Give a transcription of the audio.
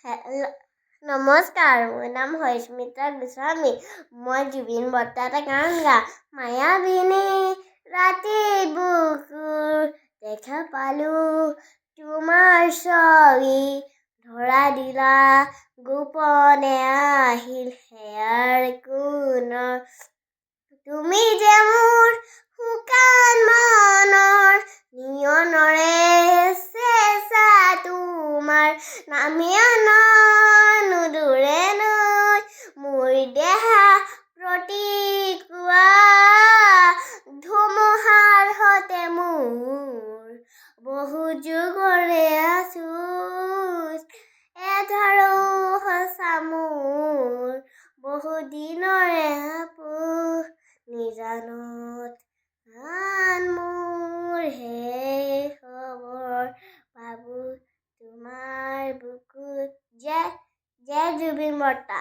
নমস্কাৰ, মোৰ নাম হৰিস্মিতা গোস্বামী। মই জুবিন বৰ্তাৰ এটা গান গাওঁ। মায়াবিনী ৰাতি বুকুৰ দেখা পালো তোমাৰ ছবি, ধৰা দিলা গোপনে আহিল হেয়াৰ কোনৰ, তুমি যে মোৰ শুকান মনৰ নিয়নৰে চেঁচা, তোমাৰ নামিয়া নুদুৰে নৈ মোৰ দেহা প্ৰতিকুৱা, ধুমুহাৰ সতে মোৰ বহু যুগৰে আছোচ, এধাৰো সঁচা মোৰ বহু দিনৰে আপোচ, নিজানত আন মোৰ হে খবৰ পাবো তোমাৰ বুকুত। জয় জুবিন বৰ্তা।